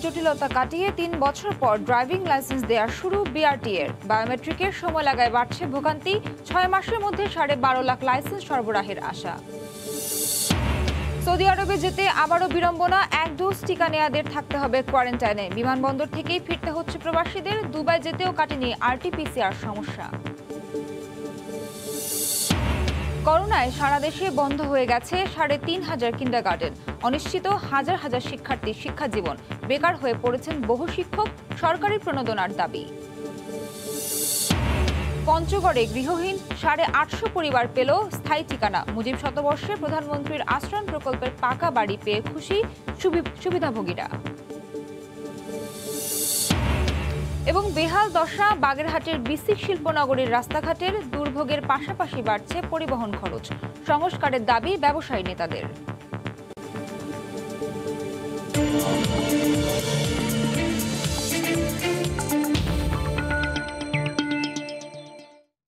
জটিলতা কাটিয়ে ৩ বছর পর ড্রাইভিং লাইসেন্স দেওয়া শুরু বিআরটিএর। বায়োমেট্রিকের সময় লাগায় বাড়ছে ভোগান্তি। ৬ মাসের মধ্যে ১২.৫ লাখ লাইসেন্স সরবরাহের আশা। সৌদি আরবে যেতে আবারও বিড়ম্বনা। ১ ডোজ টিকা নেয়াদের থাকতে হবে কোয়ারেন্টাইনে। বিমানবন্দর থেকেই ফিরতে হচ্ছে প্রবাসীদের। দুবাই যেতেও কাটেনি আরটিপিসিআর সমস্যা। করোনায় সারা দেশে বন্ধ হয়ে গেছে ৩,৫০০ কিন্ডারগার্টেন। অনিশ্চিত হাজার হাজার শিক্ষার্থীর শিক্ষাজীবন। বেকার হয়ে পড়েছেন বহু শিক্ষক। সরকারি প্রণোদনার দাবি। পঞ্চগড়ে গৃহহীন ৮৫০ পরিবার পেল স্থায়ী ঠিকানা। মুজিব শতবর্ষে প্রধানমন্ত্রীর আশ্রয় প্রকল্পের পাকা বাড়ি পেয়ে খুশি সুবিধাভোগীরা। এবং বেহাল দশা বাগেরহাটের বিসিক শিল্পনগরীর রাস্তাঘাটের। দুর্ভোগের পাশাপাশি বাড়ছে পরিবহন খরচ। সংস্কারের দাবি ব্যবসায়ী নেতাদের।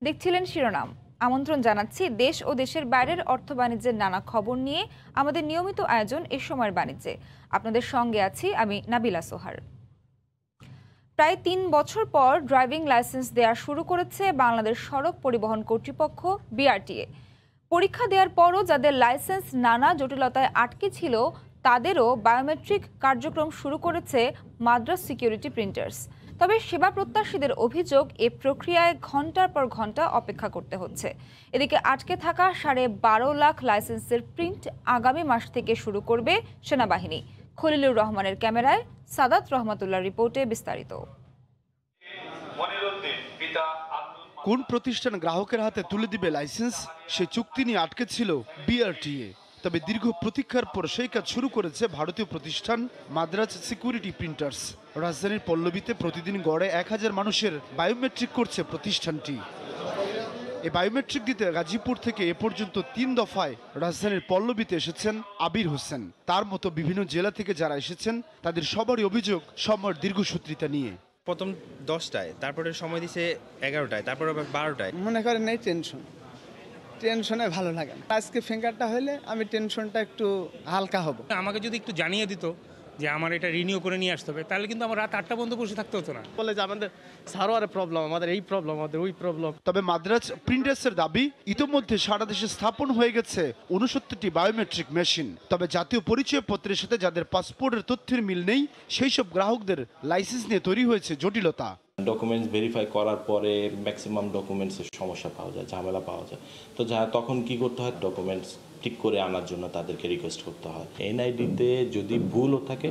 দেখছিলেন শিরোনাম। আমন্ত্রণ জানাচ্ছি দেশ ও দেশের বাইরের অর্থ বাণিজ্যের নানা খবর নিয়ে আমাদের নিয়মিত আয়োজন এ সময়ের বাণিজ্যে। আপনাদের সঙ্গে আছি আমি নাবিলা সোহার। প্রায় ৩ বছর পর ড্রাইভিং লাইসেন্স দেওয়া শুরু করেছে বাংলাদেশ সড়ক পরিবহন কর্তৃপক্ষ বিআরটিএ। পরীক্ষা দেওয়ার পরও যাদের লাইসেন্স নানা জটিলতায় আটকে ছিল তাদেরও বায়োমেট্রিক কার্যক্রম শুরু করেছে মাদ্রাজ সিকিউরিটি প্রিন্টার্স। তবে সেবা প্রত্যাশীদের অভিযোগ এ প্রক্রিয়ায় ঘন্টার পর ঘন্টা অপেক্ষা করতে হচ্ছে। এদিকে আটকে থাকা ১২.৫ লাখ লাইসেন্সের প্রিন্ট আগামী মাস থেকে শুরু করবে সেনাবাহিনী। খলিলুর রহমানের ক্যামেরায় সাদাত রহমাতুল্লাহর রিপোর্টে বিস্তারিত। কোন প্রতিষ্ঠান গ্রাহকের হাতে তুলে দিবে লাইসেন্স, সে চুক্তি নিয়ে আটকে ছিল বিআরটিএ। তবে দীর্ঘ প্রতীক্ষার পর সেই কাজ শুরু করেছে ভারতীয় প্রতিষ্ঠান মাদ্রাজ সিকিউরিটি প্রিন্টার্স। রাজধানীর পল্লবীতে প্রতিদিন গড়ে ১,০০০ মানুষের বায়োমেট্রিক করছে প্রতিষ্ঠানটি। এই বায়োমেট্রিক দিতে গাজীপুর থেকে এ পর্যন্ত ৩ দফায় রাজধানীর পল্লবীতে এসেছেন আবির হোসেন। তার মতো বিভিন্ন জেলা থেকে যারা এসেছেন তাদের সবারই অভিযোগ সময়ের দীর্ঘসূত্রিতা নিয়ে। প্রথম 10টায়, তারপরে সময় দিছে 11টায়, তারপরে 12টায়। মনে করেন এই টেনশনে ভালো লাগে না। আজকে ফিঙ্গারটা হলে আমি টেনশনটা একটু হালকা হব। আমাকে যদি একটু জানিয়ে দিত যে আমার এটা রিনিউ করে নিয়ে আসতে হবে, তাহলে কিন্তু আমার রাত 8টা পর্যন্ত বসে থাকতে হতো না। বলে যে আমাদের সার্ভারের প্রবলেম, আমাদের এই প্রবলেম, আমাদের ওই প্রবলেম। তবে মাদ্রাজ প্রিন্টার্সের দাবি ইতোমধ্যে সারা দেশে স্থাপন হয়ে গেছে ৬৯টি বায়োমেট্রিক মেশিন। তবে জাতীয় পরিচয়পত্রের সাথে যাদের পাসপোর্টের তথ্যের মিল নেই সেই সব গ্রাহকদের লাইসেন্স নিয়ে তৈরি হয়েছে জটিলতা। ডকুমেন্টস ভেরিফাই করার পরে ম্যাক্সিমাম ডকুমেন্টসের সমস্যা পাওয়া যায়, ঝামেলা পাওয়া যায়। তো তখন কি করতে হয়, ডকুমেন্টস ঠিক করে আনার জন্য তাদেরকে রিকোয়েস্ট করতে হয়। এনআইডিতে যদি ভুলও থাকে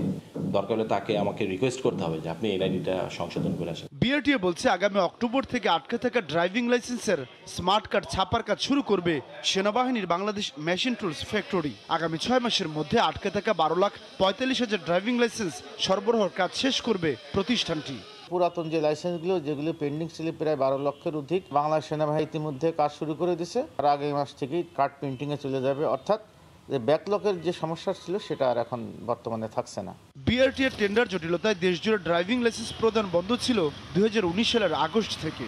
দরকার হলে আমাকে রিকোয়েস্ট করতে হবে যে আপনি এনআইডিটা সংশোধন করে আসেন। বিআরটিএ বলছে আগামী অক্টোবর থেকে আটকে থাকা ড্রাইভিং লাইসেন্সের স্মার্ট কার্ড ছাপার কাজ শুরু করবে সেনাবাহিনীর বাংলাদেশ মেশিন টুলস ফ্যাক্টরি। আগামী ৬ মাসের মধ্যে আটকে থাকা ১২,৪৫,০০০ ড্রাইভিং লাইসেন্স সরবরাহের কাজ শেষ করবে প্রতিষ্ঠানটি। পুরাতন যে লাইসেন্সগুলো যেগুলো পেন্ডিং ছিল প্রায় ১২ লক্ষের অধিক, বাংলাদেশ সেনাবাহিনী ইতিমধ্যে কাজ শুরু করে দিয়েছে। আর আগামী মাস থেকেই কার্ড প্রিন্টিংয়ে চলে যাবে, অর্থাৎ যে ব্যাকলগের যে সমস্যা ছিল সেটা আর এখন বর্তমানে থাকছে না। বিআরটিএ টেন্ডার জটিলতায় দেশজুড়ে ড্রাইভিং লাইসেন্স প্রদান বন্ধ ছিল ২০১৯ সালের আগস্ট থেকে।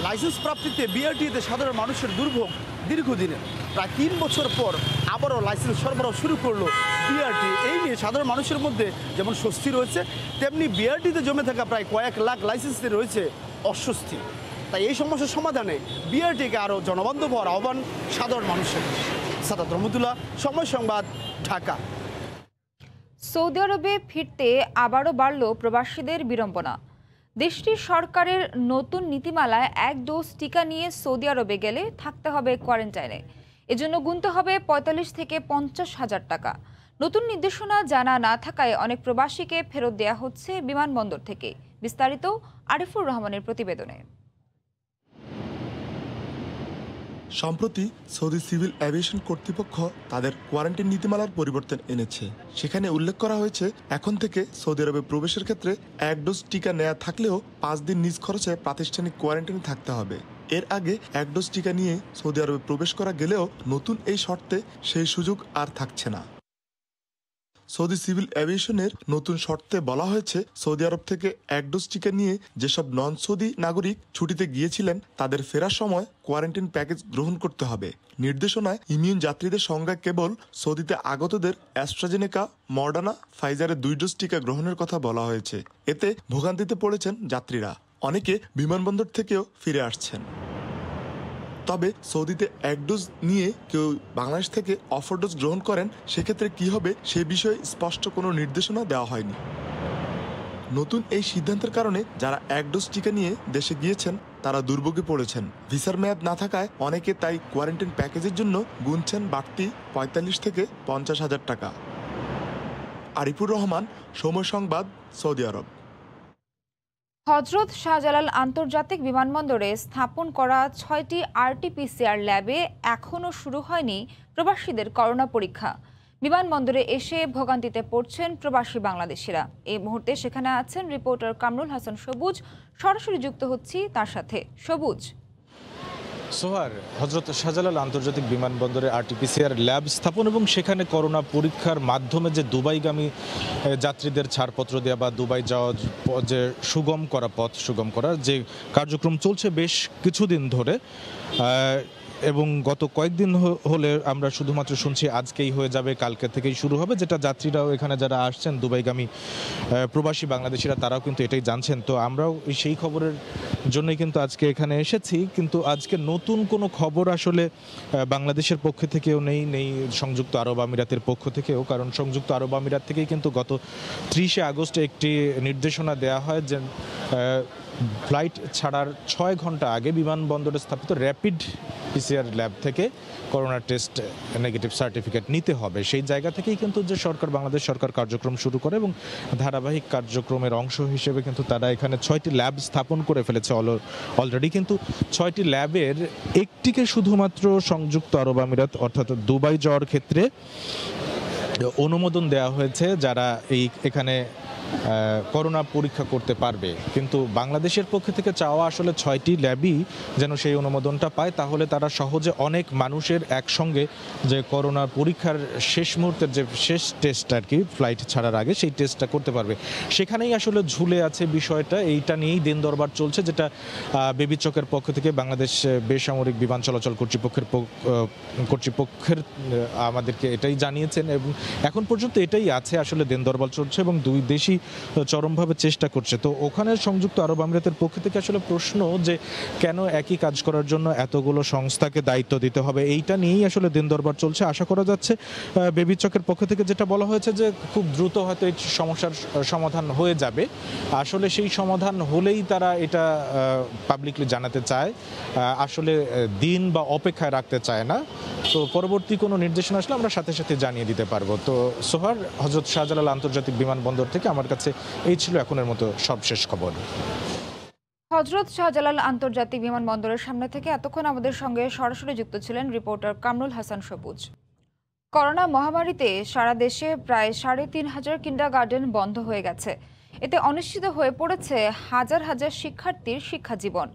লাইসেন্স প্রাপ্তিতে বিআরটিএতে সাধারণ মানুষের দুর্ভোগ দীর্ঘদিনের। প্রায় ৩ বছর পর আবারও লাইসেন্স সরবরাহ শুরু করলো বিআরটিএ। এই নিয়ে সাধারণ মানুষের মধ্যে যেমন স্বস্তি রয়েছে, তেমনি বিআরটিতে জমে থাকা প্রায় কয়েক লাখ লাইসেন্সে রয়েছে অস্বস্তি। তাই এই সমস্যার সমাধানে বিআরটিকে আরও জনবান্ধব হওয়ার আহ্বান সাধারণ মানুষের। সাদাত রহমতুল্লাহ, সময় সংবাদ, ঢাকা। সৌদি আরবে ফিরতে আবারও বাড়ল প্রবাসীদের বিড়ম্বনা। দেশটির সরকারের নতুন নীতিমালায় ১ ডোজ টিকা নিয়ে সৌদি আরবে গেলে থাকতে হবে কোয়ারেন্টাইনে। এজন্য গুনতে হবে ৪৫ থেকে ৫০ হাজার টাকা। নতুন নির্দেশনা জানা না থাকায় অনেক প্রবাসীকে ফেরত দেয়া হচ্ছে বিমানবন্দর থেকে। বিস্তারিত আরিফুর রহমানের প্রতিবেদনে। সম্প্রতি সৌদি সিভিল এভিয়েশন কর্তৃপক্ষ তাদের কোয়ারেন্টাইন নীতিমালার পরিবর্তন এনেছে। সেখানে উল্লেখ করা হয়েছে এখন থেকে সৌদি আরবে প্রবেশের ক্ষেত্রে ১ ডোজ টিকা নেওয়া থাকলেও ৫ দিন নিজ খরচে প্রাতিষ্ঠানিক কোয়ারেন্টাইনে থাকতে হবে। এর আগে ১ ডোজ টিকা নিয়ে সৌদি আরবে প্রবেশ করা গেলেও নতুন এই শর্তে সেই সুযোগ আর থাকছে না। সৌদি সিভিল এভিয়েশনের নতুন শর্তে বলা হয়েছে সৌদি আরব থেকে এক ডোজ টিকা নিয়ে যেসব নন সৌদি নাগরিক ছুটিতে গিয়েছিলেন তাদের ফেরার সময় কোয়ারেন্টাইন প্যাকেজ গ্রহণ করতে হবে। নির্দেশনায় ইমিউন যাত্রীদের সংখ্যা কেবল সৌদিতে আগতদের অ্যাস্ট্রাজেনেকা, মডার্না, ফাইজারের 2 ডোজ টিকা গ্রহণের কথা বলা হয়েছে। এতে ভোগান্তিতে পড়েছেন যাত্রীরা, অনেকে বিমানবন্দর থেকেও ফিরে আসছেন। তবে সৌদিতে এক ডোজ নিয়ে কেউ বাংলাদেশ থেকে অফার ডোজ গ্রহণ করেন সেক্ষেত্রে কি হবে সে বিষয়ে স্পষ্ট কোনো নির্দেশনা দেওয়া হয়নি। নতুন এই সিদ্ধান্তের কারণে যারা এক ডোজ টিকা নিয়ে দেশে গিয়েছেন তারা দুর্ভোগে পড়েছেন। ভিসার মেয়াদ না থাকায় অনেকে তাই কোয়ারেন্টাইন প্যাকেজের জন্য গুনছেন বাড়তি 45 থেকে 50,000 টাকা। আরিফুর রহমান, সময় সংবাদ, সৌদি আরব। হজরত শাহজালাল আন্তর্জাতিক বিমানবন্দরে স্থাপন করা 6টি RT-PCR ল্যাবে এখনও শুরু হয়নি প্রবাসীদের করোনা পরীক্ষা। বিমানবন্দরে এসে ভোগান্তিতে পড়ছেন প্রবাসী বাংলাদেশিরা। এই মুহূর্তে সেখানে আছেন রিপোর্টার কামরুল হাসান সবুজ। সরাসরি যুক্ত হচ্ছি তার সাথে। সবুজ। সোহার, হজরত শাহজালাল আন্তর্জাতিক বিমানবন্দরে RT-PCR ল্যাব স্থাপন এবং সেখানে করোনা পরীক্ষার মাধ্যমে যে দুবাইগামী যাত্রীদের ছাড়পত্র দেওয়া বা দুবাই যাওয়ার যে সুগম করার যে কার্যক্রম চলছে বেশ কিছুদিন ধরে, এবং গত কয়েকদিন হলে আমরা শুধুমাত্র শুনছি আজকেই হয়ে যাবে, কালকে থেকেই শুরু হবে, যেটা যাত্রীরাও এখানে যারা আসছেন দুবাইগামী প্রবাসী বাংলাদেশিরা তারাও কিন্তু এটাই জানছেন। তো আমরাও সেই খবরের জন্যই কিন্তু আজকে এখানে এসেছি, কিন্তু আজকে নতুন কোনো খবর আসলে বাংলাদেশের পক্ষ থেকেও নেই সংযুক্ত আরব আমিরাতের পক্ষ থেকেও, কারণ সংযুক্ত আরব আমিরাত থেকেই কিন্তু গত 30 আগস্টে একটি নির্দেশনা দেওয়া হয় যে ফ্লাইট ছাড়ার 6 ঘন্টা আগে বিমানবন্দরে স্থাপিত র্যাপিড PCR ল্যাব থেকে করোনা টেস্ট নেগেটিভ সার্টিফিকেট নিতে হবে। সেই জায়গা থেকেই কিন্তু যে বাংলাদেশ সরকার কার্যক্রম শুরু করে এবং ধারাবাহিক কার্যক্রমের অংশ হিসেবে কিন্তু তারা এখানে 6টি ল্যাব স্থাপন করে ফেলেছে অলরেডি। কিন্তু 6টি ল্যাবের একটিকে শুধুমাত্র সংযুক্ত আরব আমিরাত অর্থাৎ দুবাই যাওয়ার ক্ষেত্রে অনুমোদন দেওয়া হয়েছে যারা এখানে করোনা পরীক্ষা করতে পারবে। কিন্তু বাংলাদেশের পক্ষ থেকে চাওয়া আসলে 6টি ল্যাবই যেন সেই অনুমোদনটা পায়, তাহলে তারা সহজে অনেক মানুষের একসঙ্গে যে করোনা পরীক্ষার শেষ মুহূর্তের যে শেষ টেস্ট আর কি ফ্লাইট ছাড়ার আগে সেই টেস্টটা করতে পারবে। সেখানেই আসলে ঝুলে আছে বিষয়টা। এইটা নিয়েই দিন দরবার চলছে, যেটা বেবি চকের পক্ষ থেকে বাংলাদেশ বেসামরিক বিমান চলাচল কর্তৃপক্ষের আমাদেরকে এটাই জানিয়েছেন এবং এখন পর্যন্ত এটাই আছে আসলে দিন দরবার চলছে এবং দুই দেশই চরমভাবে চেষ্টা করছে। তো ওখানে সংযুক্ত আরব আমিরাতের পক্ষ থেকে আসলে প্রশ্ন যে কেন একই কাজ করার জন্য এতগুলো সংস্থাকে দায়িত্ব দিতে হবে, এইটা নিয়েই আসলে দিন দরবার চলছে। আশা করা যাচ্ছে বেবি চকের পক্ষ থেকে যেটা বলা হয়েছে যে খুব দ্রুত হয়তো এই সমস্যার সমাধান হয়ে যাবে। আসলে সেই সমাধান হলেই তারা এটা পাবলিকলি জানাতে চায়, আসলে দিন বা অপেক্ষায় রাখতে চায় না। তো পরবর্তী কোনো নির্দেশনা আসলে আমরা সাথে সাথে জানিয়ে দিতে পারবো। তো সোহার, হজরত শাহজালাল আন্তর্জাতিক বিমানবন্দর থেকে আমার কাছে এই ছিল এখনের মতো সবশেষ খবর। হজরত শাহজালাল আন্তর্জাতিক বিমানবন্দরের সামনে থেকে এতক্ষণ আমাদের সঙ্গে সরাসরি যুক্ত ছিলেন রিপোর্টার কামরুল হাসান সবুজ। করোনা মহামারীতে সারা দেশে প্রায় 3,500 কিন্ডারগার্টেন বন্ধ হয়ে গেছে। এতে অনিশ্চিত হয়ে পড়েছে হাজার হাজার শিক্ষার্থীর শিক্ষাজীবন।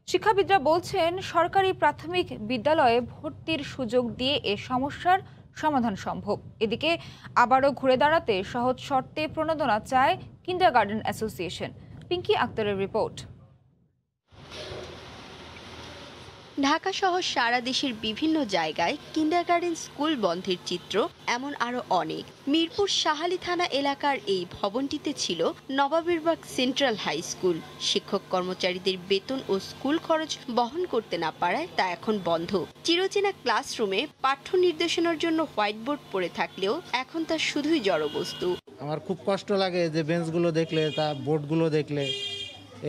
শিক্ষাবিদরা বলছেন সরকারি প্রাথমিক বিদ্যালয়ে ভর্তির সুযোগ দিয়ে এ সমস্যার সমাধান সম্ভব। এদিকে আবারও ঘুরে দাঁড়াতে সহজ শর্তে প্রণোদনা চায় কিন্ডারগার্টেন অ্যাসোসিয়েশন। পিঙ্কি আক্তারের রিপোর্ট। ঢাকা সহ সারা দেশের বিভিন্ন জায়গায় কিন্ডারগার্টেন স্কুল বন্ধের চিত্র এমন আরো অনেক। মিরপুর শাহালি থানা এলাকার এই ভবনটিতে ছিল নবাবেরবাগ সেন্ট্রাল হাই স্কুল। শিক্ষক কর্মচারীদের বেতন ও স্কুল খরচ বহন করতে না পারায় তা এখন বন্ধ। চিরচেনা ক্লাসরুমে পাঠ্য নির্দেশনার জন্য হোয়াইট বোর্ড পড়ে থাকলেও এখন তা শুধুই জড়বস্তু। আমার খুব কষ্ট লাগে যে বেঞ্চগুলো দেখলে, তা বোর্ডগুলো দেখলে,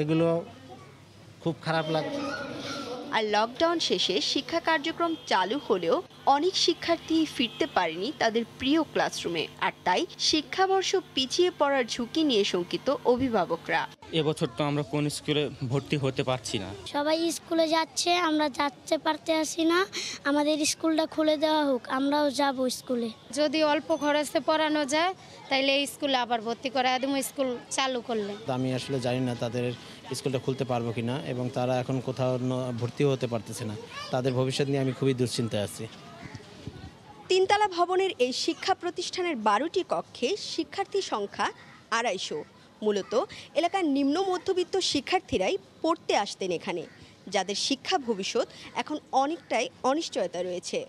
এগুলো খুব খারাপ লাগে। আর লকডাউন শেষে শিক্ষা কার্যক্রম চালু হলেও অনেক শিক্ষার্থী ফিরতে পারেনি তাদের প্রিয় ক্লাসরুমে, আর তাই শিক্ষাবর্ষ পিছিয়ে পড়ার ঝুঁকি নিয়ে শঙ্কিত অভিভাবকরা। এবছর তো আমরা কোন স্কুলে ভর্তি হতে পারছি না। সবাই স্কুলে যাচ্ছে, আমরা যাচ্ছে পারতে আসি না। আমাদের স্কুলটা খুলে দেওয়া হোক, আমরাও যাব স্কুলে। যদি অল্প খরচে পড়ানো যায় তাইলে এই স্কুলে আবার ভর্তি করা একদম স্কুল চালু করলে। আমি আসলে জানি না তাদের স্কুলটা খুলতে পারবো কিনা, এবং তারা এখন কোথাও ভর্তিও হতে পারতেছে না। তাদের ভবিষ্যৎ নিয়ে আমি খুবই দুশ্চিন্তায় আছি। তিনতলা ভবনের এই শিক্ষা প্রতিষ্ঠানের 12টি কক্ষে শিক্ষার্থী সংখ্যা 250। মূলত এলাকার নিম্ন মধ্যবিত্ত শিক্ষার্থীরাই পড়তে আসতেন এখানে, যাদের শিক্ষা ভবিষ্যৎ এখন অনেকটাই অনিশ্চয়তা রয়েছে।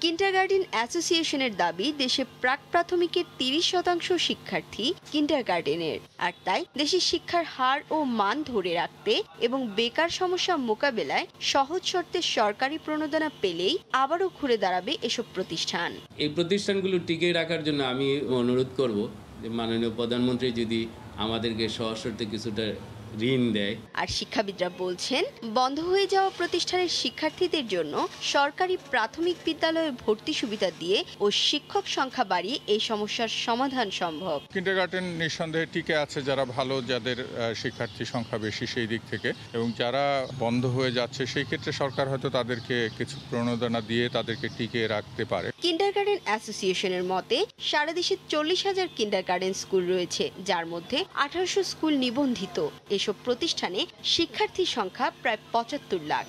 কিন্ডারগার্টেন অ্যাসোসিয়েশনের দাবি, দেশে প্রাক প্রাথমিকের 30% শিক্ষার্থী কিন্ডারগার্টেনের, আর তাই দেশের শিক্ষার হার ও মান ধরে রাখতে এবং বেকার সমস্যা মোকাবেলায় সহজ শর্তে সরকারি প্রণোদনা পেলেই আবারও ঘুরে দাঁড়াবে এসব প্রতিষ্ঠান। এই প্রতিষ্ঠানগুলো টিকিয়ে রাখার জন্য আমি অনুরোধ করব যে মাননীয় প্রধানমন্ত্রী যদি আমাদেরকে সহজ শর্তে কিছুটা ঋণ দেয়। আর শিক্ষাবিদরা বলছেন, বন্ধ হয়ে যাওয়া প্রতিষ্ঠানের শিক্ষার্থীদের জন্য সরকারি প্রাথমিক বিদ্যালয়ে ভর্তি সুবিধা দিয়ে ও শিক্ষক সংখ্যা বাড়িয়ে এই সমস্যার সমাধান সম্ভব। কিন্ডারগার্টেন নিঃসন্দেহে টিকে আছে যারা ভালো, যাদের শিক্ষার্থী সংখ্যা বেশি সেই দিক থেকে, এবং যারা বন্ধ হয়ে যাচ্ছে সেই ক্ষেত্রে সরকার হয়তো তাদেরকে কিছু প্রণোদনা দিয়ে তাদেরকে টিকিয়ে রাখতে পারে। কিন্ডারগার্টেন অ্যাসোসিয়েশনের মতে সারা দেশে 40,000 কিন্ডারগার্টেন স্কুল রয়েছে, যার মধ্যে 1800 স্কুল নিবন্ধিত। এসব প্রতিষ্ঠানে শিক্ষার্থীর সংখ্যা প্রায় 75 লাখ।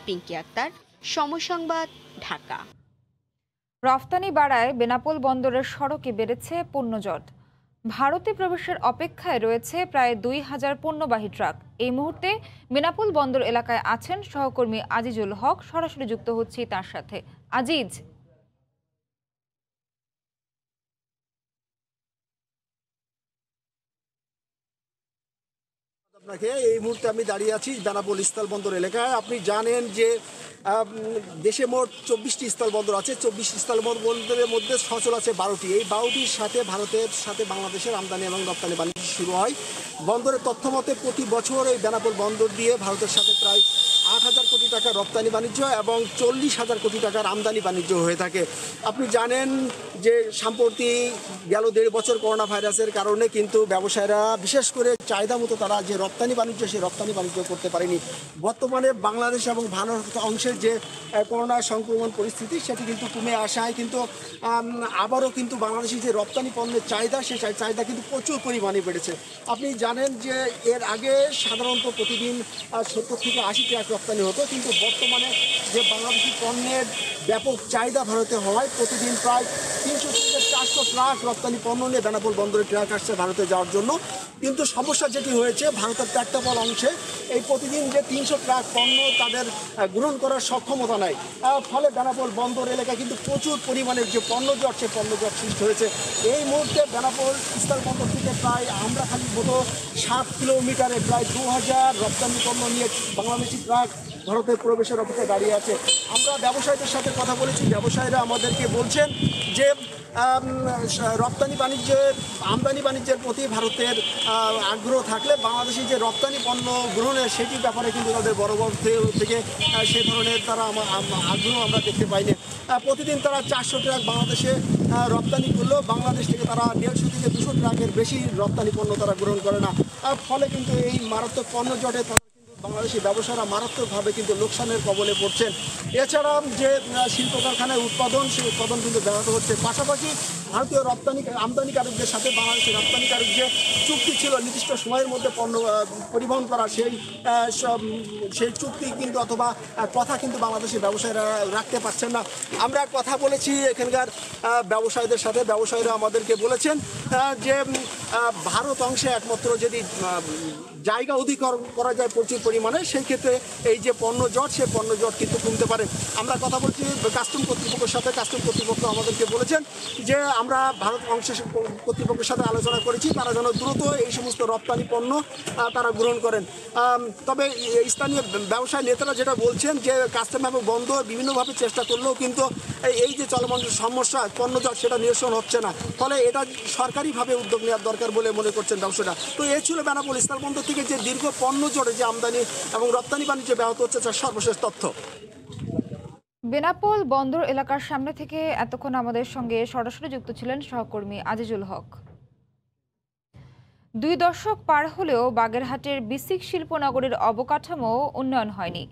পিঙ্কি আক্তার, সময় সংবাদ, ঢাকা। রফতানি বাড়ায় বেনাপোল বন্দরের সড়কে বেড়েছে পণ্যজট। ভারতে প্রবেশের অপেক্ষায় রয়েছে প্রায় 2000 পণ্যবাহী ট্রাক। এই মুহূর্তে বেনাপোল বন্দর এলাকায় আছেন সহকর্মী আজিজুল হক। সরাসরি যুক্ত হচ্ছি তার সাথে। আজিজ, আপনাকে এই মুহূর্তে আমি দাঁড়িয়ে আছি বেনাপোল স্থলবন্দর এলাকায়। আপনি জানেন যে দেশে মোট 24টি স্থলবন্দর আছে। 24 স্থলবন্দরের মধ্যে সচল আছে 12টি। এই 12টির সাথে ভারতের সাথে বাংলাদেশের আমদানি এবং রপ্তানি বাণিজ্য শুরু হয়। বন্দরের তথ্য মতে প্রতি বছর এই বেনাপোল বন্দর দিয়ে ভারতের সাথে প্রায় 8,000 কোটি টাকা রপ্তানি বাণিজ্য এবং 40,000 কোটি টাকার আমদানি বাণিজ্য হয়ে থাকে। আপনি জানেন যে সম্প্রতি গেল 1.5 বছর করোনা ভাইরাসের কারণে কিন্তু ব্যবসায়ীরা বিশেষ করে চাহিদা মতো তারা যে রপ্তানি বাণিজ্য সেই রপ্তানি বাণিজ্য করতে পারেনি। বর্তমানে বাংলাদেশ এবং ভারত অংশের যে করোনা সংক্রমণ পরিস্থিতি সেটি কিন্তু কমে আসায় কিন্তু আবারও কিন্তু বাংলাদেশের যে রপ্তানি পণ্যের চাহিদা সেই চাহিদা কিন্তু প্রচুর পরিমাণে বেড়েছে। আপনি জানেন যে এর আগে সাধারণত প্রতিদিন 70 থেকে 80 ট্রাক রপ্তানি হতো, কিন্তু বর্তমানে যে বাংলাদেশি পণ্যের ব্যাপক চাহিদা ভারতে হওয়ায় প্রতিদিন প্রায় 300 থেকে 400 ট্রাক রপ্তানি পণ্য নিয়ে বেনাপোল বন্দরে ট্রাক আসছে ভারতে যাওয়ার জন্য। কিন্তু সমস্যা যেটি হয়েছে ভারতের পেট্টাপল অংশে এই প্রতিদিন যে 300 ট্রাক পণ্য তাদের গ্রহণ করার সক্ষমতা নাই, ফলে বেনাপোল বন্দর এলাকায় কিন্তু প্রচুর পরিমাণে যে পণ্যজট সেই পণ্যজট সৃষ্টি হয়েছে। এই মুহূর্তে বেনাপোল স্থলবন্দর থেকে প্রায় আমরাখালির মতো 7 কিলোমিটারে প্রায় 2000 রপ্তানি পণ্য নিয়ে বাংলাদেশি ট্রাক ভারতের প্রবেশের অপেক্ষায় দাঁড়িয়ে আছে। আমরা ব্যবসায়ীদের সাথে কথা বলেছি, ব্যবসায়ীরা আমাদেরকে বলছেন যে রপ্তানি বাণিজ্যের আমদানি বাণিজ্যের প্রতি ভারতের আগ্রহ থাকলে বাংলাদেশি যে রপ্তানি পণ্য গ্রহণের সেটির ব্যাপারে কিন্তু তাদের বড় বড় থেকে সেই ধরনের তারা আগ্রহ আমরা দেখতে পাইনি। প্রতিদিন তারা 400 ট্রাক বাংলাদেশে রপ্তানি করলেও বাংলাদেশ থেকে তারা 150 থেকে 200 ট্রাকের বেশি রপ্তানি পণ্য তারা গ্রহণ করে না। ফলে কিন্তু এই মারাত্মক পণ্য জটে বাংলাদেশি ব্যবসায়ীরা মারাত্মকভাবে কিন্তু লোকসানের কবলে পড়ছেন। এছাড়া যে শিল্প কারখানায় উৎপাদন সেই উৎপাদন কিন্তু ব্যাহত হচ্ছে। পাশাপাশি ভারতীয় আমদানিকারকদের সাথে বাংলাদেশের রপ্তানিকারক যে চুক্তি ছিল নির্দিষ্ট সময়ের মধ্যে পণ্য পরিবহন করা সেই চুক্তি কিন্তু অথবা কথা কিন্তু বাংলাদেশের ব্যবসায়ীরা রাখতে পারছেন না। আমরা কথা বলেছি এখানকার ব্যবসায়ীদের সাথে, ব্যবসায়ীরা আমাদেরকে বলেছেন যে ভারত অংশে একমাত্র যদি জায়গা অধিগ্রহণ করা যায় প্রচুর পরিমাণে সেই ক্ষেত্রে এই যে পণ্য জট সেই পণ্য জট কিন্তু কমতে পারে। আমরা কথা বলছি কাস্টম কর্তৃপক্ষের সাথে, কাস্টম কর্তৃপক্ষ আমাদেরকে বলেছেন যে আমরা ভারত অংশের কর্তৃপক্ষের সাথে আলোচনা করেছি, তারা যেন দ্রুত এই সমস্ত রপ্তানি পণ্য তারা গ্রহণ করেন। তবে স্থানীয় ব্যবসায়ী নেতারা যেটা বলছেন যে কাস্টম এবং বন্দর বিভিন্নভাবে চেষ্টা করলেও কিন্তু এই যে চলমান সমস্যা পণ্য জট সেটা নিরসন হচ্ছে না, ফলে এটা সরকারিভাবে উদ্যোগ নেওয়ার দরকার বলে মনে করছেন ব্যবসায়ীরা। তো এই ছিল বেনাপোল স্থলবন্দর থেকে যে দীর্ঘ পণ্য জটে যে আমদানি এবং রপ্তানি বাণিজ্য ব্যাহত হচ্ছে তার সর্বশেষ তথ্য। বেনাপোল বন্দর এলাকার সামনে থেকে এতক্ষণ আমাদের সঙ্গে সরাসরি যুক্ত ছিলেন সহকর্মী আজিজুল হক। 2 দশক পার হলেও বাগেরহাটের বিসিক শিল্পনগরীর অবকাঠামো উন্নয়ন হয়নি।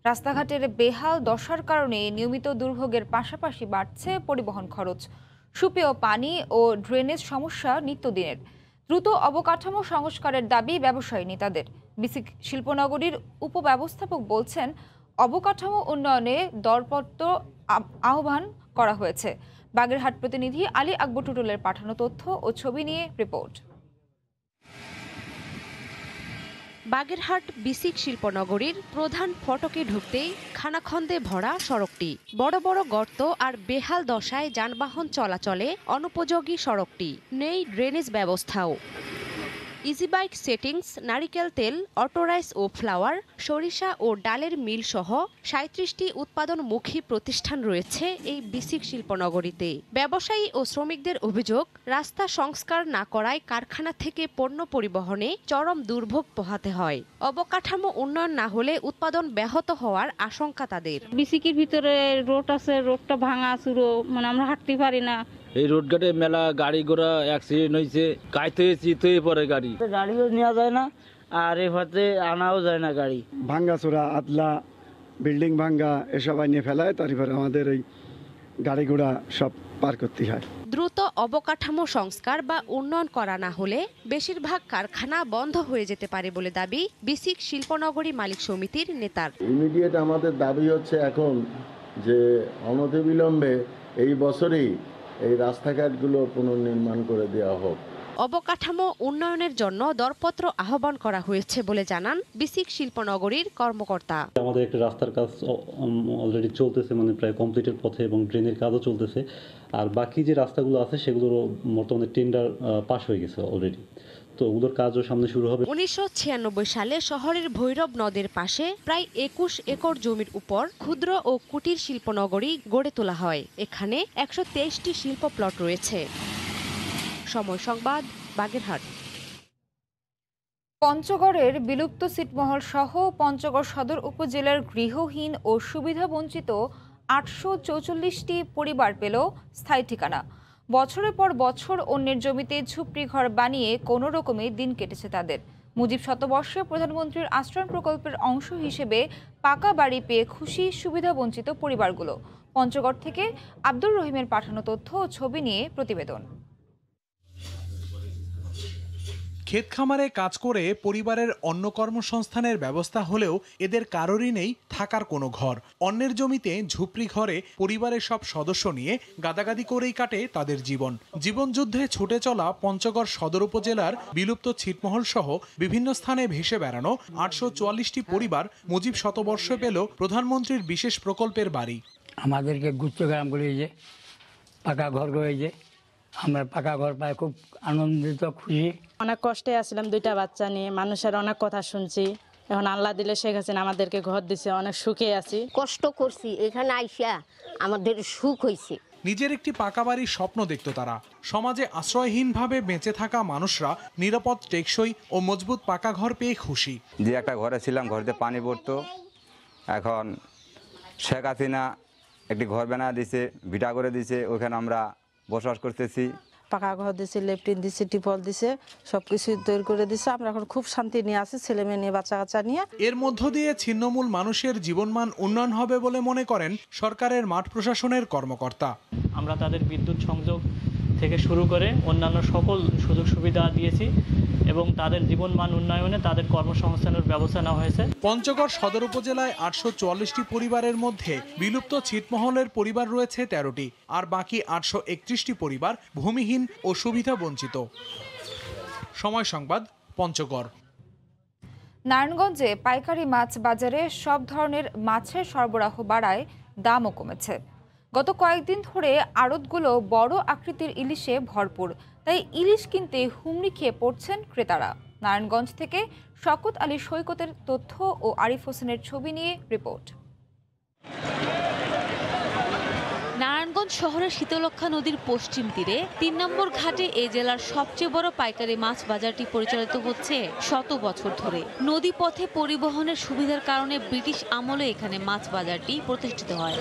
রাস্তাঘাটের বেহাল দশার কারণে নিয়মিত দুর্ভোগের পাশাপাশি বাড়ছে পরিবহন খরচ, সুপেয় পানি ও ড্রেনেজ সমস্যা নিত্যদিনের। দ্রুত অবকাঠামো সংস্কারের দাবি ব্যবসায়ী নেতাদের। বিসিক শিল্পনগরীর উপব্যবস্থাপক বলছেন, অবকাঠামো উন্নয়নে দরপত্র আহ্বান করা হয়েছে। বাগেরহাট প্রতিনিধি আলী আকবর টুটুলের পাঠানো তথ্য ও ছবি নিয়ে রিপোর্ট। বাগেরহাট বিসিক শিল্পনগরীর প্রধান ফটকে ঢুকতেই খানাখন্দে ভরা সড়কটি। বড় বড় গর্ত আর বেহাল দশায় যানবাহন চলাচলে অনুপযোগী সড়কটি। নেই ড্রেনেজ ব্যবস্থাও। ইজি বাইক সেটিংস, নারিকেল তেল, অটোরাইস ও ফ্লাওয়ার, সরিষা ও ডালের মিল সহ ৩৭টি উৎপাদনমুখী প্রতিষ্ঠান রয়েছে এই বিসিক শিল্পনগরীতে। ব্যবসায়ী ও শ্রমিকদের অভিযোগ, রাস্তা সংস্কার না করায় কারখানা থেকে পণ্য পরিবহনে চরম দুর্ভোগ পোহাতে হয়। অবকাঠামো উন্নয়ন না হলে উৎপাদন ব্যাহত হওয়ার আশঙ্কা তাদের। বিসিকের ভিতরে রোড আছে, রোডটা ভাঙা চুরো, মানে আমরা হাঁটতে পারি না। এই রোডঘাটে মেলা গাড়ি ঘোড়া অ্যাক্সিডেন্ট হয়েছে, কাইতে চিত হয়ে পড়ে গাড়ি, গাড়িও নেওয়া যায় না আর এ পথে আনাও যায় না গাড়ি। ভাঙ্গাচোরা, আদলা, বিল্ডিং ভাঙ্গা এসব নিয়ে ফেলায়, তারপরে আমাদের এই গাড়ি ঘোড়া সব পার করতে হয়। দ্রুত অবকাঠামো সংস্কার বা উন্নয়ন করা না হলে বেশিরভাগ কারখানা বন্ধ হয়ে যেতে পারে বলে দাবি বিসিক শিল্পনগরী মালিক সমিতির নেতার। ইমিডিয়েট আমাদের দাবি হচ্ছে এখন যে অনতিবিলম্বে এই বছরেই এই রাস্তাঘাটগুলো পুনর্নির্মাণ করে দেওয়া হোক। অবকাঠামো উন্নয়নের জন্য দরপত্র আহ্বান করা হয়েছে বলে জানান বিসিক শিল্পনগরীর কর্মকর্তা। আমাদের একটা রাস্তার কাজ অলরেডি চলতেছে, মানে প্রায় কমপ্লিটের পথে, এবং ড্রেনের কাজও চলতেছে। আর বাকি যে রাস্তাগুলো আছে সেগুলোর বর্তমানে টেন্ডার পাস হয়ে গেছে অলরেডি, তো ওগুলোর কাজও সামনে শুরু হবে। 1996 সালে শহরের ভৈরব নদের পাশে প্রায় 21 একর জমির উপর ক্ষুদ্র ও কুটির শিল্পনগরী গড়ে তোলা হয়। এখানে 123টি শিল্প প্লট রয়েছে। সময় সংবাদ, বাগেরহাট। পঞ্চগড়ের বিলুপ্ত ছিটমহল সহ পঞ্চগড় সদর উপজেলার গৃহহীন ও সুবিধাবঞ্চিত 844টি পরিবার পেল স্থায়ী ঠিকানা। বছরের পর বছর অন্যের জমিতে ঝুপড়ি ঘর বানিয়ে কোনো রকমে দিন কেটেছে তাদের। মুজিব শতবর্ষে প্রধানমন্ত্রীর আশ্রয় প্রকল্পের অংশ হিসেবে পাকা বাড়ি পেয়ে খুশি সুবিধাবঞ্চিত পরিবারগুলো। পঞ্চগড় থেকে আব্দুর রহিমের পাঠানো তথ্য ও ছবি নিয়ে প্রতিবেদন। ক্ষেত খামারে কাজ করে পরিবারের অন্য কর্মসংস্থানের ব্যবস্থা হলেও এদের কারোরই নেই থাকার কোনো ঘর। অন্যের জমিতে ঝুপড়ি ঘরে পরিবারের সব সদস্য নিয়ে গাদাগাদি করেই কাটে তাদের জীবন। জীবনযুদ্ধে ছুটে চলা পঞ্চগড় সদর উপজেলার বিলুপ্ত ছিটমহল সহ বিভিন্ন স্থানে ভেসে বেড়ানো 844টি পরিবার মুজিব শতবর্ষে পেল প্রধানমন্ত্রীর বিশেষ প্রকল্পের বাড়ি। আমাদেরকে গুচ্ছ গ্রাম বলে যে পাকা ঘর রয়েছে, আমরা পাকা ঘর পাই খুব আনন্দিত, খুশি। অনেক কষ্টে আসলাম, 2টা বাচ্চা নিয়ে, মানুষের অনেক কথা শুনছি। এখন আল্লাহ দিলে শেখ হাসিনা আমাদেরকে ঘর দিছে, অনেক সুখে আছি। কষ্ট করছি, এখানে আইসা আমাদের সুখ হয়েছে। নিজের একটি পাকা বাড়ির স্বপ্ন দেখত তারা। সমাজে আশ্রয়হীনভাবে বেঁচে থাকা মানুষরা নিরাপদ, টেকসই ও মজবুত পাকা ঘর পেয়ে খুশি। যে একটা ঘরে ছিলাম, ঘরেতে পানি পড়তো, এখন শেখ হাসিনা একটি ঘর বানা দিছে, ভিটা করে দিছে, ওখানে আমরা বসবাস করতেছি। পাকা ঘর দিছে, লেট্রিন দিছে, টিপল দিছে, সবকিছু তৈরি করে দিছে। আমরা এখন খুব শান্তি নিয়ে আছি, ছেলে মেয়ে নিয়ে, বাচ্চা কাচ্চা নিয়ে। এর মধ্য দিয়ে ছিন্নমূল মানুষের জীবনমান উন্নয়ন হবে বলে মনে করেন সরকারের মাঠ প্রশাসনের কর্মকর্তা। আমরা তাদের বিদ্যুৎ সংযোগ থেকে শুরু করে অন্যান্য সকল সুযোগ সুবিধা দিয়েছি এবং তাদের জীবনমান উন্নয়নে তাদের কর্মসংস্থানের ব্যবস্থা নেওয়া হয়েছে। পঞ্চগড় সদর উপজেলায় 844টি পরিবারের মধ্যে বিলুপ্ত ছিটমহলের পরিবার রয়েছে 13টি, আর বাকি 831টি পরিবার ভূমিহীন ও সুবিধা বঞ্চিত। সময় সংবাদ, পঞ্চগড়। নারায়ণগঞ্জে পাইকারি মাছ বাজারে সব ধরনের মাছের সরবরাহ বাড়ায় দামও কমেছে। গত কয়েকদিন ধরে আড়তগুলো বড় আকৃতির ইলিশে ভরপুর, তাই ইলিশ কিনতে হুমড়ি খেয়ে পড়ছেন ক্রেতারা। নারায়ণগঞ্জ থেকে শওকত আলী সৈকতের তথ্য ও আরিফ হোসেনের ছবি নিয়ে রিপোর্ট। নারায়ণগঞ্জ শহরের শীতলক্ষ্যা নদীর পশ্চিম তীরে 3 নম্বর ঘাটে এই জেলার সবচেয়ে বড় পাইকারি মাছ বাজারটি পরিচালিত হচ্ছে শত বছর ধরে। নদী পথে পরিবহনের সুবিধার কারণে ব্রিটিশ আমলে এখানে মাছ বাজারটি প্রতিষ্ঠিত হয়।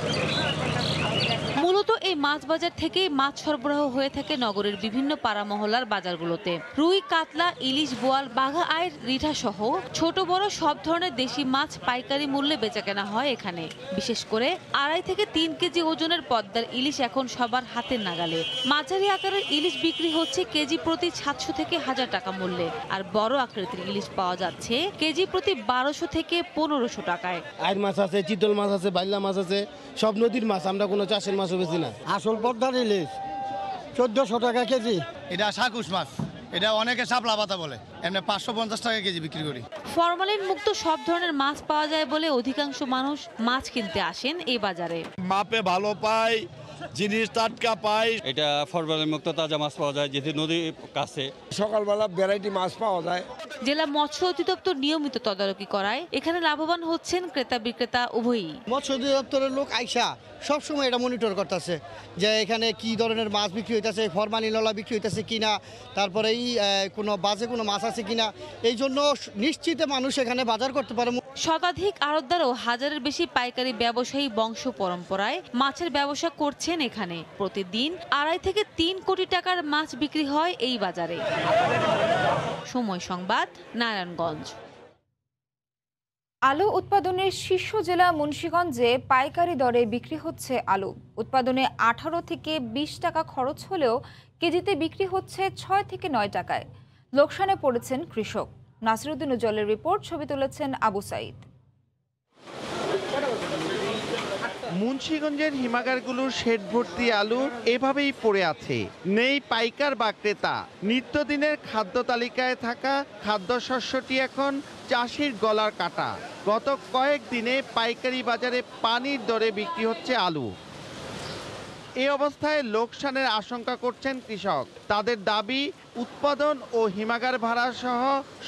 মূলত এই মাছ বাজার থেকে মাছ সরবরাহ হয়ে থাকে নগরের বিভিন্ন পাড়া মহল্লার বাজারগুলোতে। রুই, কাতলা, ইলিশ, বোয়াল, বাঘা আইড়, রিঠা সহ ছোট বড় সব ধরনের দেশি মাছ পাইকারি মূল্যে বেচাকেনা হয় এখানে। বিশেষ করে 2.5 থেকে 3 কেজি ওজনের পদ্মার ইলিশ এখন সবার হাতের নাগালে। মাঝারি আকারের ইলিশ বিক্রি হচ্ছে কেজি প্রতি 700 থেকে 1000 টাকা মূল্যে, আর বড় আকৃতির ইলিশ পাওয়া যাচ্ছে কেজি প্রতি 1200 থেকে 1500 টাকায়। আইড় মাছ আছে, চিতল মাছ আছে, বাইলা মাছ আছে, সব নদীর মাছ, আমরা কোনো চাষের মাছও বেশি না। আসল পদ্মার ইলিশ 1400 টাকা কেজি। এটা সাকুশ মাছ, এটা অনেকে শাপলা পাতা বলে, এমনি 550 টাকা কেজি বিক্রি করি। ফরমালিন মুক্ত সব ধরনের মাছ পাওয়া যায় বলে অধিকাংশ মানুষ মাছ কিনতে আসেন এই বাজারে। মাপে ভালো পাই, জিনিস টাটকা পাই। এটা ফরমালিন মুক্ত তাজা মাছ পাওয়া যায়, যেহেতু নদীর কাছে। সকালবেলা ভ্যারাইটি মাছ পাওয়া যায়। জেলা মৎস্য অধিদপ্তর নিয়মিত তদারকি করায় এখানে লাভবান হচ্ছেন ক্রেতা বিক্রেতা উভয়ই। মৎস্য অধিদপ্তরের লোক আইসা সবসময় এটা মনিটর করতেছে যে এখানে কি ধরনের মাছ বিক্রি হইতেছে, ফরমালিনওয়ালা বিক্রি হইতেছে কিনা, তারপরে কোনো বাজে কোনো মাছ আছে কিনা। এই জন্য নিশ্চিতে মানুষ এখানে বাজার করতে পারে। শতাধিক আড়তদার ও হাজারের বেশি পাইকারি ব্যবসায়ী বংশ পরম্পরায় মাছের ব্যবসা করছেন এখানে। প্রতিদিন 2.5 থেকে 3 কোটি টাকার মাছ বিক্রি হয় এই বাজারে। সময় সংবাদ, নারায়ণগঞ্জ। আলু উৎপাদনের শীর্ষ জেলা মুন্সিগঞ্জে পাইকারি দরে বিক্রি হচ্ছে আলু। উৎপাদনে 18 থেকে 20 টাকা খরচ হলেও কেজিতে বিক্রি হচ্ছে 6 থেকে 9 টাকায়। লোকসানে পড়েছেন কৃষক। নাসিরউদ্দিন উজ্জ্বলের রিপোর্ট, ছবি তুলেছেন আবু সাইদ। মুন্সিগঞ্জের হিমাগারগুলোর শেড ভর্তি আলু এভাবেই পড়ে আছে, নেই পাইকার বা ক্রেতা। নিত্যদিনের খাদ্য তালিকায় থাকা খাদ্যশস্যটি এখন চাষির গলার কাটা। গত কয়েকদিনে পাইকারি বাজারে পানির দরে বিক্রি হচ্ছে আলু। এই অবস্থায় লোকসানের আশঙ্কা করছেন কৃষক। তাদের দাবি, উৎপাদন ও হিমাগার ভাড়া সহ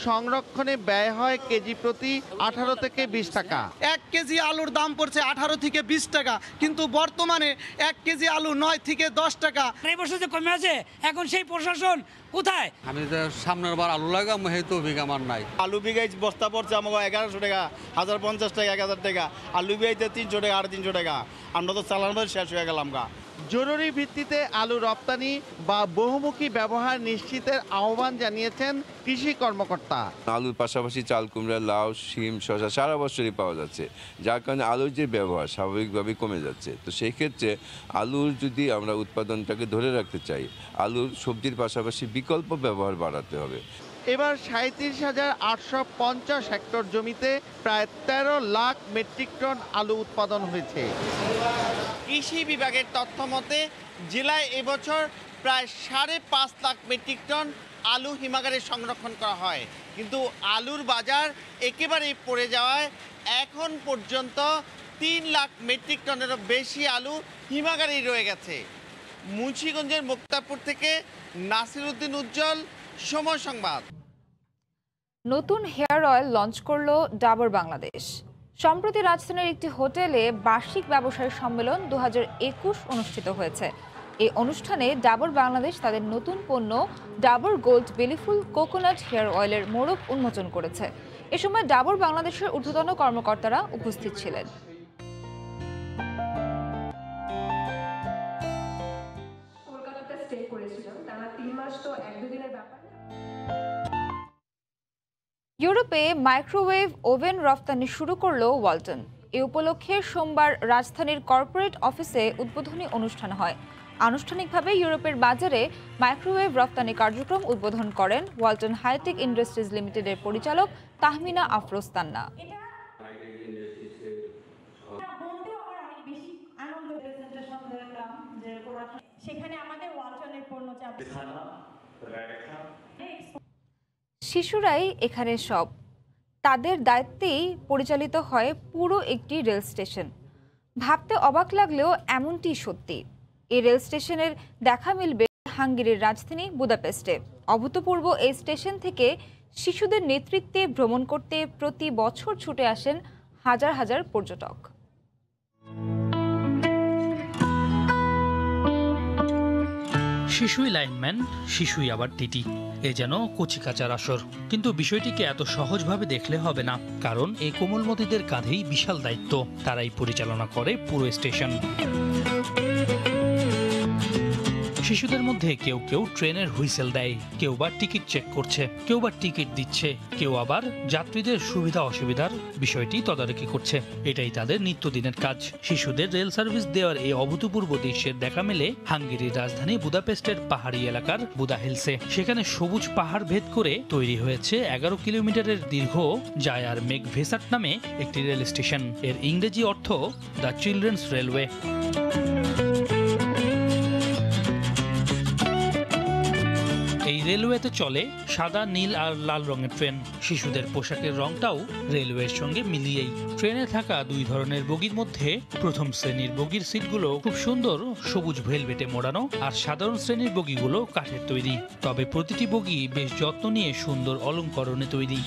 সংরক্ষণে ব্যয় হয় কেজি প্রতি 18 থেকে 20 টাকা। 1 কেজি আলুর দাম পড়ছে 18 থেকে 20 টাকা, কিন্তু বর্তমানে 1 কেজি আলু 9 থেকে 10 টাকা। এই বছর যে কমে আছে, এখন সেই প্রশাসন কোথায়? আমি তো সামনের বার আলু লাগাম, হেতু বিঘা আমার নাই। আলু বিঘায় বস্তা পড়ছে আমাকে 1100 টাকা, 1050 টাকা, 1000 টাকা। আলু বিঘাইতে 300 টাকা, 350 টাকা। আমরা তো চালান শেষ হয়ে গেলাম গা। জরুরি ভিত্তিতে আলু রপ্তানি বা বহুমুখী ব্যবহার নিশ্চিতের আহ্বান জানিয়েছেন কৃষি কর্মকর্তা। আলুর পাশাপাশি চাল, কুমড়া, লাউ, শিম, শসা সারা বছরই পাওয়া যাচ্ছে, যার কারণে আলুর যে ব্যবহার স্বাভাবিকভাবে কমে যাচ্ছে। তো সেই ক্ষেত্রে আলুর যদি আমরা উৎপাদনটাকে ধরে রাখতে চাই, আলুর সবজির পাশাপাশি বিকল্প ব্যবহার বাড়াতে হবে। এবার 37,850 হেক্টর জমিতে প্রায় 13 লাখ মেট্রিক টন আলু উৎপাদন হয়েছে। কৃষি বিভাগের তথ্য মতে জেলায় এবছর প্রায় 5.5 লাখ মেট্রিক টন আলু হিমাগারে সংরক্ষণ করা হয়, কিন্তু আলুর বাজার একেবারেই পড়ে যাওয়ায় এখন পর্যন্ত 3 লাখ মেট্রিক টনেরও বেশি আলু হিমাগারেই রয়ে গেছে। মুন্সিগঞ্জের মুক্তাপুর থেকে নাসিরউদ্দিন উজ্জ্বল, সময় সংবাদ। নতুন হেয়ার অয়েল লঞ্চ করলো ডাবর বাংলাদেশ। সম্প্রতি রাজধানীর একটি হোটেলে বার্ষিক ব্যবসায়ী সম্মেলন 2021 অনুষ্ঠিত হয়েছে। এই অনুষ্ঠানে ডাবর বাংলাদেশ তাদের নতুন পণ্য ডাবর গোল্ড বেলিফুল কোকোনাট হেয়ার অয়েলের মোড়ক উন্মোচন করেছে। এ সময় ডাবর বাংলাদেশের ঊর্ধ্বতন কর্মকর্তারা উপস্থিত ছিলেন। কলকাতাতে স্টে করেছিলাম, তারা 3 মাস তো 1-2 দিনের ব্যাপার। ইউরোপে মাইক্রোওয়েভ ওভেন রফতানি শুরু করল ওয়ালটন। এ উপলক্ষে সোমবার রাজধানীর কর্পোরেট অফিসে উদ্বোধনী অনুষ্ঠান হয়। আনুষ্ঠানিকভাবে ইউরোপের বাজারে মাইক্রোওয়েভ রফতানি কার্যক্রম উদ্বোধন করেন ওয়ালটন হাইটেক ইন্ডাস্ট্রিজ লিমিটেডের পরিচালক তাহমিনা আফরোজ তান্না। শিশুরাই এখানে সব, তাদের দায়িত্বেই পরিচালিত হয় পুরো একটি রেল স্টেশন। ভাবতে অবাক লাগলেও এমনটি সত্যি। এই রেল স্টেশনের দেখা মিলবে হাঙ্গেরির রাজধানী বুদাপেস্টে। অভূতপূর্ব এই স্টেশন থেকে শিশুদের নেতৃত্বে ভ্রমণ করতে প্রতি বছর ছুটে আসেন হাজার হাজার পর্যটক। শিশুই লাইনম্যান, শিশুই আবার টিটি, এ যেন কচিকাচার আসর। কিন্তু বিষয়টিকে এত সহজভাবে দেখলে হবে না, কারণ এই কোমলমতিদের কাঁধেই বিশাল দায়িত্ব। তারাই পরিচালনা করে পুরো স্টেশন। শিশুদের মধ্যে কেউ কেউ ট্রেনের হুইসেল দেয়, কেউ বা টিকিট চেক করছে, কেউ বা টিকিট দিচ্ছে, কেউ আবার যাত্রীদের সুবিধা অসুবিধার বিষয়টি তদারকি করছে। এটাই তাদের নিত্যদিনের কাজ। শিশুদের রেল সার্ভিস দেওয়ার এই অভূতপূর্ব দৃশ্যের দেখা মেলে হাঙ্গেরির রাজধানী বুদাপেস্টের পাহাড়ি এলাকার বুদা হিলসে। সেখানে সবুজ পাহাড় ভেদ করে তৈরি হয়েছে 11 কিলোমিটারের দীর্ঘ জায়ার মেঘভেসাট নামে একটি রেল স্টেশন। এর ইংরেজি অর্থ দ্য চিলড্রেন্স রেলওয়ে। এই রেলওয়েতে চলে সাদা, নীল আর লাল রঙের ট্রেন। শিশুদের পোশাকের রংটাও রেলওয়ের সঙ্গে মিলিয়েই। ট্রেনে থাকা দুই ধরনের বগির মধ্যে প্রথম শ্রেণীর বগির সিটগুলো খুব সুন্দর সবুজ ভেলভেটে মোড়ানো, আর সাধারণ শ্রেণীর বগিগুলো কাঠের তৈরি। তবে প্রতিটি বগি বেশ যত্ন নিয়ে সুন্দর অলংকরণে তৈরি।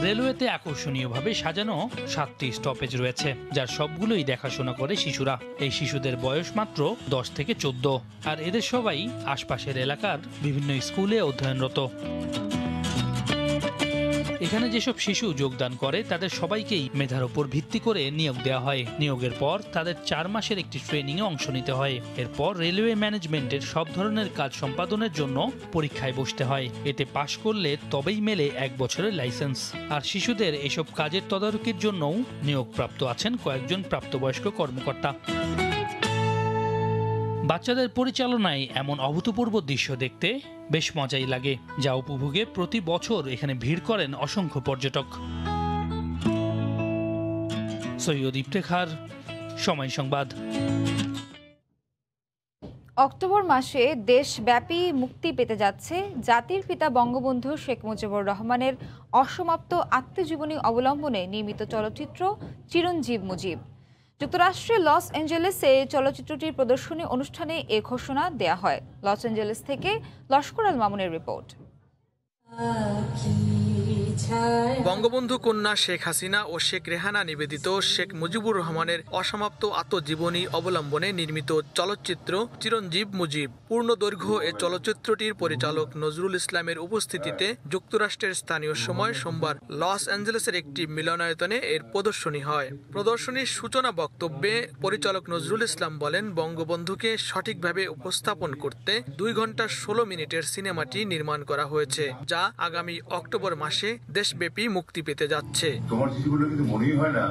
রেলওয়েতে আকর্ষণীয়ভাবে সাজানো 7টি স্টপেজ রয়েছে, যার সবগুলোই দেখাশোনা করে শিশুরা। এই শিশুদের বয়স মাত্র 10 থেকে 14, আর এদের সবাই আশপাশের এলাকার বিভিন্ন স্কুলে অধ্যয়নরত। এখানে যেসব শিশু যোগদান করে তাদের সবাইকেই মেধার উপর ভিত্তি করে নিয়োগ দেওয়া হয়। নিয়োগের পর তাদের 4 মাসের একটি ট্রেনিংয়ে অংশ নিতে হয়। এরপর রেলওয়ে ম্যানেজমেন্টের সব ধরনের কাজ সম্পাদনের জন্য পরীক্ষায় বসতে হয়। এতে পাশ করলে তবেই মেলে 1 বছরের লাইসেন্স। আর শিশুদের এসব কাজের তদারকির জন্যও নিয়োগপ্রাপ্ত আছেন কয়েকজন প্রাপ্তবয়স্ক কর্মকর্তা। বাচ্চাদের পরিচালনায় এমন অভূতপূর্ব দৃশ্য দেখতে বেশ মজাই লাগে, যা উপভোগে প্রতি বছর এখানে ভিড় করেন অসংখ্য পর্যটক। সৈয়দ ইফতেখার, সময় সংবাদ। অক্টোবর মাসে দেশব্যাপী মুক্তি পেতে যাচ্ছে জাতির পিতা বঙ্গবন্ধু শেখ মুজিবুর রহমানের অসমাপ্ত আত্মজীবনী অবলম্বনে নির্মিত চলচ্চিত্র চিরঞ্জীব মুজিব। যুক্তরাষ্ট্রের লস অ্যাঞ্জেলেসে চলচ্চিত্রটির প্রদর্শনী অনুষ্ঠানে এ ঘোষণা দেয়া হয়। লস অ্যাঞ্জেলেস থেকে লস্কর আল মামুনের রিপোর্ট। বঙ্গবন্ধু কন্যা শেখ হাসিনা ও শেখ রেহানা নিবেদিত শেখ মুজিবুর রহমানের অসমাপ্ত আত্মজীবনী অবলম্বনে নির্মিত চলচ্চিত্র চিরঞ্জীব মুজিব। পূর্ণদৈর্ঘ্য এ চলচ্চিত্রটির পরিচালক নজরুল ইসলামের উপস্থিতিতে যুক্তরাষ্ট্রের স্থানীয় সময় সোমবার লস অ্যাঞ্জেলেসের একটি মিলনায়তনে এর প্রদর্শনী হয়। প্রদর্শনীর সূচনা বক্তব্যে পরিচালক নজরুল ইসলাম বলেন, বঙ্গবন্ধুকে সঠিকভাবে উপস্থাপন করতে 2 ঘন্টা 16 মিনিটের সিনেমাটি নির্মাণ করা হয়েছে, যা আগামী অক্টোবর মাসে দেশব্যাপী মুক্তি পেতে যাচ্ছে। তোমার শিশুগুলো কিন্তু মনেই হয় না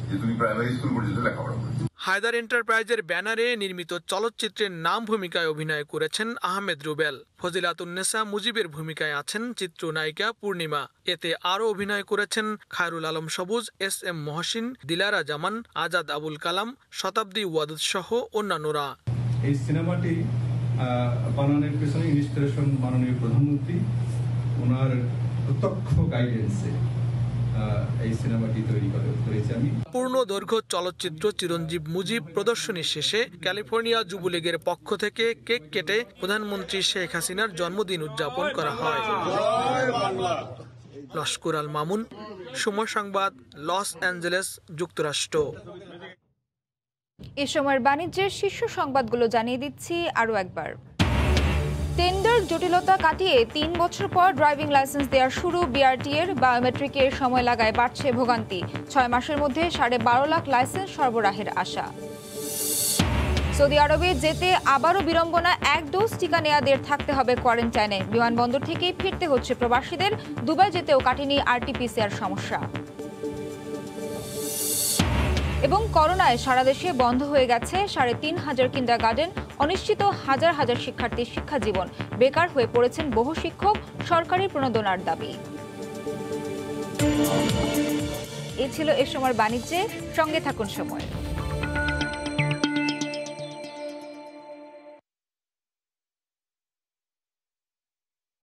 যে তুমি প্রাইমারি স্কুল পর্যন্ত লেখাপড়া করছো। হায়দার এন্টারপ্রাইজের ব্যানারে নির্মিত চলচ্চিত্রের নাম ভূমিকায় অভিনয় করেছেন আহমেদ রুবেল। ফজিলাতুন্নেসা মুজিবের ভূমিকায় আছেন চিত্রনায়িকা পূর্ণিমা। এতে আরও অভিনয় করেছেন খায়রুল আলম সবুজ, SM মহসিন, দিলারা জামান, আজাদ আবুল কালাম, শতাব্দী ওয়াদুদ সহ অন্যান্যরা। এই সিনেমাটি বানানোর পেছনে ইন্সপিরেশন মাননীয় প্রধানমন্ত্রী, ওনার প্রত্যক্ষ গাইডেন্সে এই সিনেমাটি তৈরি করেছি আমি। পূর্ণ দৈর্ঘ্য চলচ্চিত্র চিরঞ্জীব মুজিব প্রদর্শনী শেষে ক্যালিফোর্নিয়া যুবলীগের পক্ষ থেকে কেক কেটে প্রধানমন্ত্রী শেখ হাসিনার জন্মদিন উদযাপন করা হয়। লস্কর আল মামুন, সময় সংবাদ, লস অ্যাঞ্জেলেস, যুক্তরাষ্ট্র। এ সময়ের বাণিজ্যের শীর্ষ সংবাদগুলো জানিয়ে দিচ্ছি আরও একবার। টেন্ডার জটিলতা কাটিয়ে 3 বছর পর ড্রাইভিং লাইসেন্স দেওয়ার শুরু। বিআরটি-এর বায়োমেট্রিকের সময় লাগায় বাড়ছে ভোগান্তি। 6 মাসের মধ্যে 12.5 লাখ লাইসেন্স সরবরাহের আশা। সৌদি আরবে যেতে আবারও বিড়ম্বনা, 1 ডোজ টিকা নেয়াদের থাকতে হবে কোয়ারেন্টাইনে। বিমানবন্দর থেকেই ফিরতে হচ্ছে প্রবাসীদের। দুবাই যেতেও কাটেনি RT-PCR সমস্যা। এবং করোনায় সারা দেশে বন্ধ হয়ে গেছে 3,500 কিন্ডারগার্টেন। অনিশ্চিত হাজার হাজার শিক্ষার্থীর শিক্ষা জীবন। বেকার হয়ে পড়েছেন বহু শিক্ষক। সরকারি প্রণোদনার দাবি। এ ছিল এ সময়ের বাণিজ্যে। সঙ্গে থাকুন সময়।